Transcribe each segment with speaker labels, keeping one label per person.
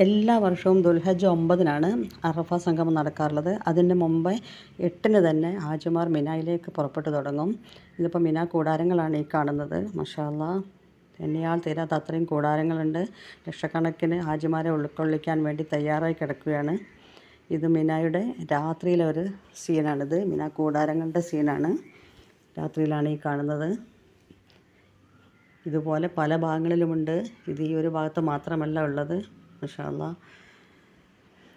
Speaker 1: എല്ലാ വർഷവും ദുൽഹജ്ജ് 9-നാണ് അറഫ സംഗമം നടക്കാറുള്ളത്. അതിന് മുമ്പേ 8-ന് തന്നെ ഹാജിമാർ മിനായിലേക്ക് പുറപ്പെട്ടു തുടങ്ങും. ഇതിപ്പോൾ മിന കൂടാരങ്ങളാണ് ഈ കാണുന്നത്. മാഷാ അല്ലാഹ്, എണ്ണിയാൽ തീരാത്ത അത്രയും കൂടാരങ്ങളുണ്ട്. ലക്ഷക്കണക്കിന് ഹാജിമാരെ ഉൾക്കൊള്ളിക്കാൻ വേണ്ടി തയ്യാറായി കിടക്കുകയാണ്. ഇത് മിനായുടെ രാത്രിയിലെ ഒരു സീനാണിത്. മിന കൂടാരങ്ങളുടെ സീനാണ്. രാത്രിയിലാണ് ഈ കാണുന്നത്. ഇതുപോലെ പല ഭാഗങ്ങളിലുമുണ്ട്. ഇത് ഈ ഒരു ഭാഗത്ത് മാത്രമല്ല ഉള്ളത്. മാഷാ അല്ലാഹ്.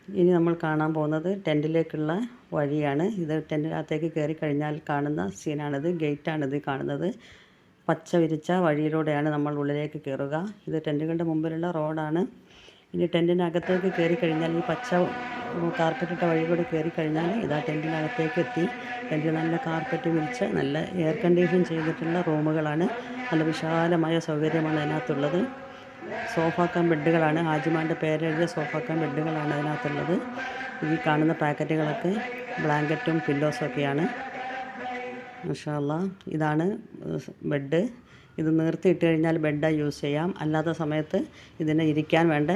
Speaker 1: ഇനി നമ്മൾ കാണാൻ പോകുന്നത് ടെൻറ്റിലേക്കുള്ള വഴിയാണ്. ഇത് ടെൻറ്റിനകത്തേക്ക് കയറി കഴിഞ്ഞാൽ കാണുന്ന സീനാണിത്. ഗേറ്റാണിത് കാണുന്നത്. പച്ച വിരിച്ച വഴിയിലൂടെയാണ് നമ്മൾ ഉള്ളിലേക്ക് കയറുക. ഇത് ടെൻറ്റുകളുടെ മുമ്പിലുള്ള റോഡാണ്. ഇനി ടെൻറ്റിനകത്തേക്ക് കയറി കഴിഞ്ഞാൽ ഈ പച്ച കാർപ്പറ്റിട്ട വഴിയിലൂടെ കയറി കഴിഞ്ഞാൽ ഇതാ ടെൻറ്റിനകത്തേക്ക് എത്തി. ടെൻറ്റിൽ നല്ല കാർപ്പറ്റ് വിരിച്ച് നല്ല എയർ കണ്ടീഷൻ ചെയ്തിട്ടുള്ള റൂമുകളാണ്. നല്ല വിശാലമായ സൗകര്യമാണ് അതിനകത്തുള്ളത്. സോഫാക്കാൻ ബെഡുകളാണ്. ഹാജിമാരുടെ പേരെഴുതിയ സോഫാക്കാൻ ബെഡുകളാണ് അതിനകത്തുള്ളത്. ഈ കാണുന്ന പാക്കറ്റുകളൊക്കെ ബ്ലാങ്കറ്റും പില്ലോസും ഒക്കെയാണ്. മാഷാ അല്ലാഹ്, ഇതാണ് ബെഡ്. ഇത് നിർത്തിയിട്ട് കഴിഞ്ഞാൽ ബെഡായി യൂസ് ചെയ്യാം. അല്ലാത്ത സമയത്ത് ഇതിനെ ഇരിക്കാൻ വേണ്ട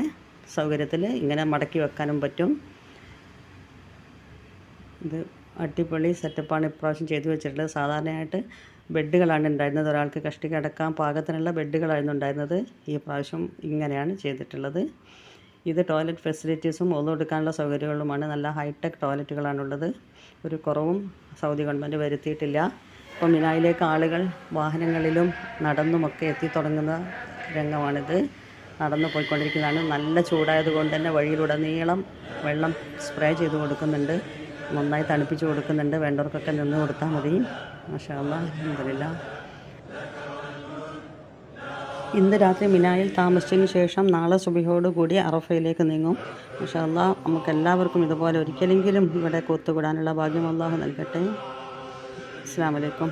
Speaker 1: സൗകര്യത്തിൽ ഇങ്ങനെ മടക്കി വെക്കാനും പറ്റും. ഇത് അടിപൊളി സെറ്റപ്പാണ് ഇപ്രാവശ്യം ചെയ്തു വെച്ചിട്ടുള്ളത്. സാധാരണയായിട്ട് ബെഡുകളാണ് ഉണ്ടായിരുന്നത്. ഒരാൾക്ക് കഷ്ടി കിടക്കാൻ പാകത്തിനുള്ള ബെഡുകളായിരുന്നു ഉണ്ടായിരുന്നത്. ഈ പ്രാവശ്യം ഇങ്ങനെയാണ് ചെയ്തിട്ടുള്ളത്. ഇത് ടോയ്ലറ്റ് ഫെസിലിറ്റീസും ഒന്നും എടുക്കാനുള്ള സൗകര്യങ്ങളുമാണ്. നല്ല ഹൈടെക് ടോയ്ലറ്റുകളാണുള്ളത്. ഒരു കുറവും സൗദി ഗവൺമെൻറ് വരുത്തിയിട്ടില്ല. ഇപ്പോൾ മിനായിലേക്ക് ആളുകൾ വാഹനങ്ങളിലും നടന്നുമൊക്കെ എത്തിത്തുടങ്ങുന്ന രംഗമാണിത്. നടന്നു പോയിക്കൊണ്ടിരിക്കുന്നതാണ്. നല്ല ചൂടായതുകൊണ്ട് തന്നെ വഴിയിലുടനീളം വെള്ളം സ്പ്രേ ചെയ്ത് കൊടുക്കുന്നുണ്ട്. നന്നായി തണുപ്പിച്ച് കൊടുക്കുന്നുണ്ട്. വേണ്ടവർക്കൊക്കെ നിന്ന് കൊടുത്താൽ മതി. മാഷാ അല്ലാഹ്, അൽഹംദുലില്ലാഹ്. ഇന്ന് രാത്രി മിനായിൽ താമസിച്ചതിന് ശേഷം നാളെ സുബഹിയോടുകൂടി അറഫയിലേക്ക് നീങ്ങും. മാഷാ അല്ലാഹ്, നമുക്കെല്ലാവർക്കും ഇതുപോലെ ഒരിക്കലെങ്കിലും ഇവിടെ ഒത്തുകൂടാനുള്ള ഭാഗ്യം അല്ലാഹു നൽകട്ടെ. അസ്സലാമു അലൈക്കും.